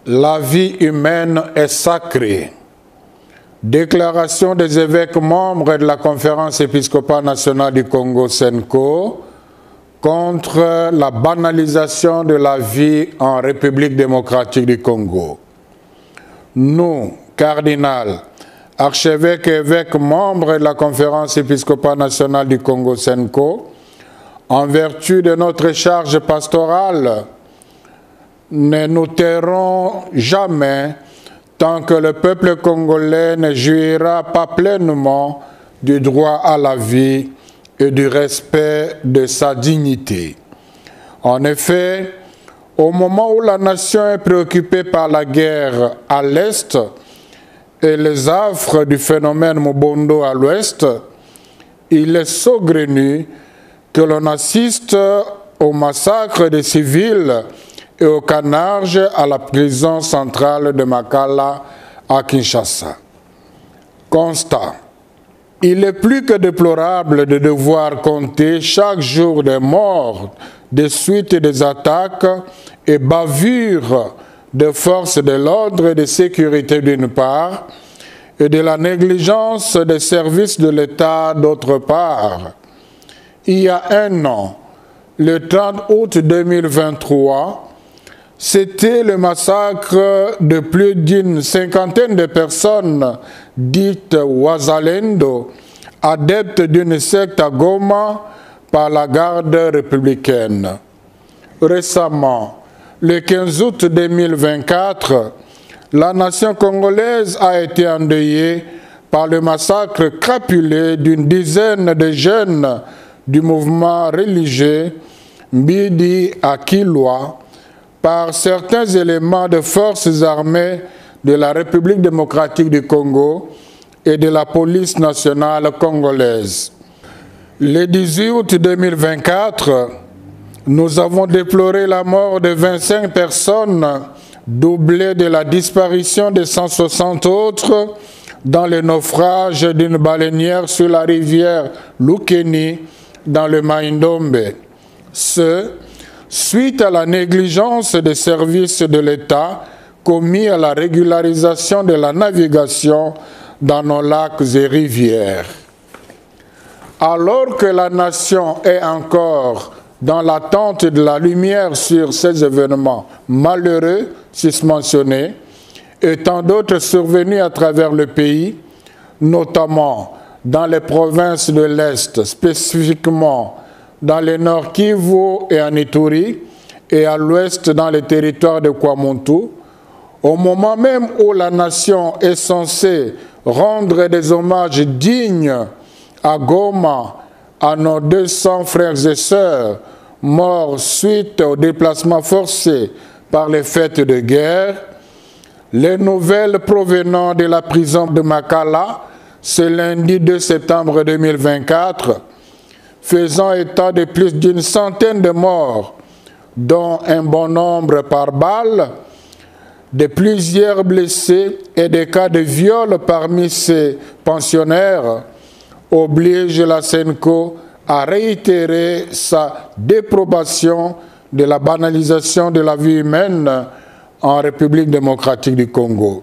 La vie humaine est sacrée. Déclaration des évêques membres de la Conférence épiscopale nationale du Congo (CENCO) contre la banalisation de la vie en République démocratique du Congo. Nous, cardinal, archevêques et évêques membres de la Conférence épiscopale nationale du Congo (CENCO), en vertu de notre charge pastorale, ne nous tairons jamais tant que le peuple congolais ne jouira pas pleinement du droit à la vie et du respect de sa dignité. En effet, au moment où la nation est préoccupée par la guerre à l'Est et les affres du phénomène Mobondo à l'Ouest, il est saugrenu que l'on assiste au massacre des civils et au carnage à la prison centrale de Makala à Kinshasa. Constat. Il est plus que déplorable de devoir compter chaque jour des morts, des suites des attaques et bavures de forces de l'ordre et de sécurité d'une part, et de la négligence des services de l'État d'autre part. Il y a un an, le 30 août 2023, c'était le massacre de plus d'une cinquantaine de personnes dites Wazalendo, adeptes d'une secte à Goma par la garde républicaine. Récemment, le 15 août 2024, la nation congolaise a été endeuillée par le massacre crapulé d'une dizaine de jeunes du mouvement religieux Mbidi à Kilwa par certains éléments de forces armées de la République démocratique du Congo et de la police nationale congolaise. Le 18 août 2024, nous avons déploré la mort de 25 personnes, doublée de la disparition de 160 autres dans le naufrage d'une baleinière sur la rivière Lukeni dans le Maïndombe. Suite à la négligence des services de l'État commis à la régularisation de la navigation dans nos lacs et rivières. Alors que la nation est encore dans l'attente de la lumière sur ces événements malheureux susmentionnés et tant d'autres survenus à travers le pays, notamment dans les provinces de l'Est, spécifiquement dans le nord Kivu et en Ituri, et à l'ouest dans les territoires de Kwamuntu, au moment même où la nation est censée rendre des hommages dignes à Goma, à nos 200 frères et sœurs morts suite au déplacement forcé par les faits de guerre, les nouvelles provenant de la prison de Makala, ce lundi 2 septembre 2024, faisant état de plus d'une centaine de morts, dont un bon nombre par balle, de plusieurs blessés et des cas de viol parmi ces pensionnaires, oblige la CENCO à réitérer sa déprobation de la banalisation de la vie humaine en République démocratique du Congo.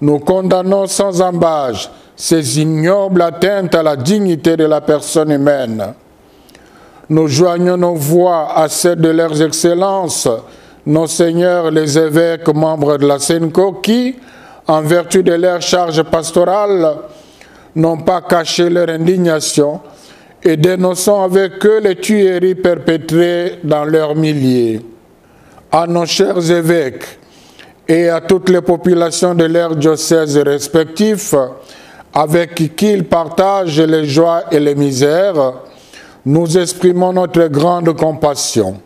Nous condamnons sans ambages ces ignobles atteintes à la dignité de la personne humaine. Nous joignons nos voix à celles de leurs excellences, nos seigneurs les évêques membres de la CENCO qui, en vertu de leur charge pastorale, n'ont pas caché leur indignation et dénonçant avec eux les tueries perpétrées dans leurs milliers. À nos chers évêques et à toutes les populations de leurs diocèses respectifs, avec qui ils partagent les joies et les misères, nous exprimons notre grande compassion.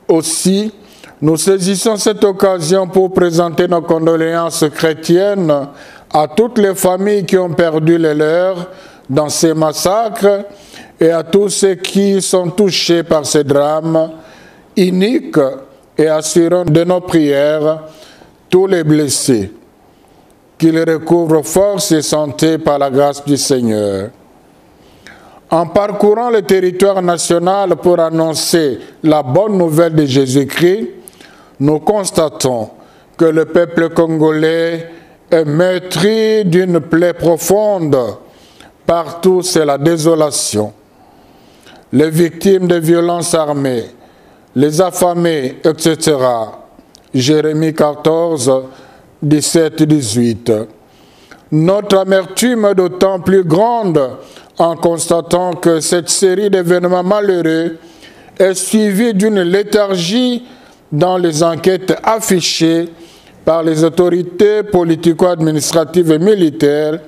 Aussi, nous saisissons cette occasion pour présenter nos condoléances chrétiennes à toutes les familles qui ont perdu les leurs dans ces massacres et à tous ceux qui sont touchés par ces drames iniques et assurons de nos prières tous les blessés, qu'ils recouvrent force et santé par la grâce du Seigneur. En parcourant le territoire national pour annoncer la bonne nouvelle de Jésus-Christ, nous constatons que le peuple congolais est meurtri d'une plaie profonde. Partout, c'est la désolation. Les victimes de violences armées, les affamés, etc. Jérémie 14, 17, 18. Notre amertume est d'autant plus grande en constatant que cette série d'événements malheureux est suivie d'une léthargie dans les enquêtes affichées par les autorités politico-administratives et militaires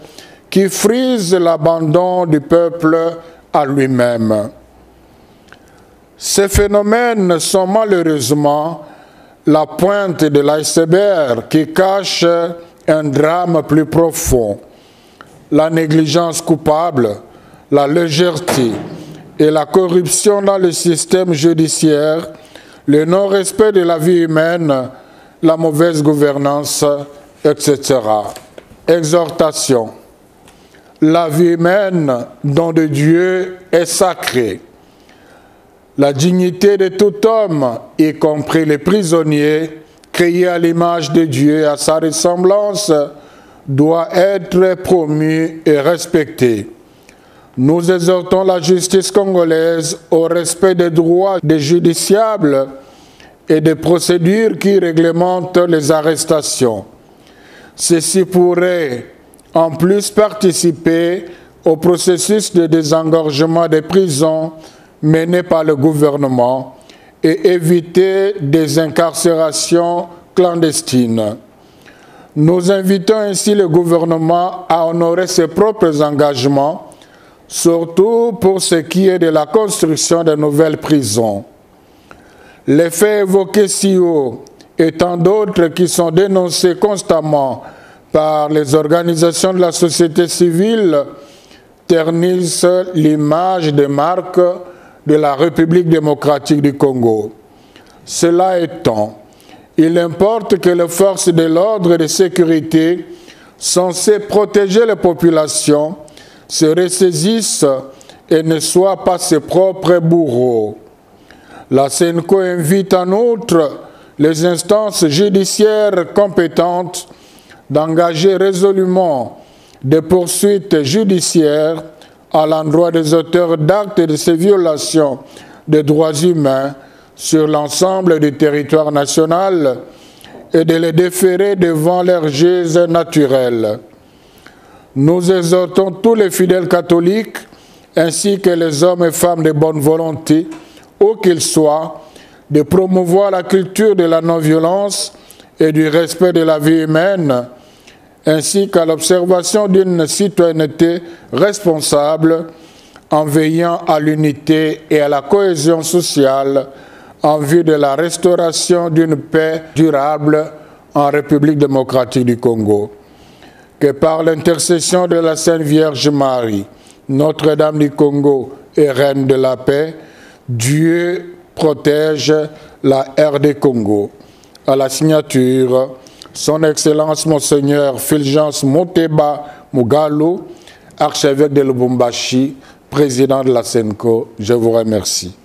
qui frisent l'abandon du peuple à lui-même. Ces phénomènes sont malheureusement la pointe de l'iceberg qui cache un drame plus profond. La négligence coupable, la légèreté et la corruption dans le système judiciaire, le non-respect de la vie humaine, la mauvaise gouvernance, etc. Exhortation. La vie humaine, don de Dieu, est sacrée. La dignité de tout homme, y compris les prisonniers, créés à l'image de Dieu et à sa ressemblance, doit être promue et respectée. Nous exhortons la justice congolaise au respect des droits des justiciables et des procédures qui réglementent les arrestations. Ceci pourrait en plus participer au processus de désengorgement des prisons mené par le gouvernement et éviter des incarcérations clandestines. Nous invitons ainsi le gouvernement à honorer ses propres engagements, surtout pour ce qui est de la construction de nouvelles prisons. Les faits évoqués ci haut et tant d'autres qui sont dénoncés constamment par les organisations de la société civile ternissent l'image de marque de la République démocratique du Congo. Cela étant, il importe que les forces de l'ordre et de sécurité censées protéger les populations se ressaisissent et ne soient pas ses propres bourreaux. La CENCO invite en outre les instances judiciaires compétentes d'engager résolument des poursuites judiciaires à l'endroit des auteurs d'actes de ces violations des droits humains sur l'ensemble du territoire national et de les déférer devant leurs juges naturels. Nous exhortons tous les fidèles catholiques ainsi que les hommes et femmes de bonne volonté, où qu'ils soient, de promouvoir la culture de la non-violence et du respect de la vie humaine, ainsi qu'à l'observation d'une citoyenneté responsable en veillant à l'unité et à la cohésion sociale en vue de la restauration d'une paix durable en République démocratique du Congo. Que par l'intercession de la Sainte Vierge Marie, Notre-Dame du Congo et Reine de la paix, Dieu protège la RD Congo. À la signature, Son Excellence Monseigneur Fulgence Moteba Mugalu, archevêque de Lubumbashi, président de la CENCO. Je vous remercie.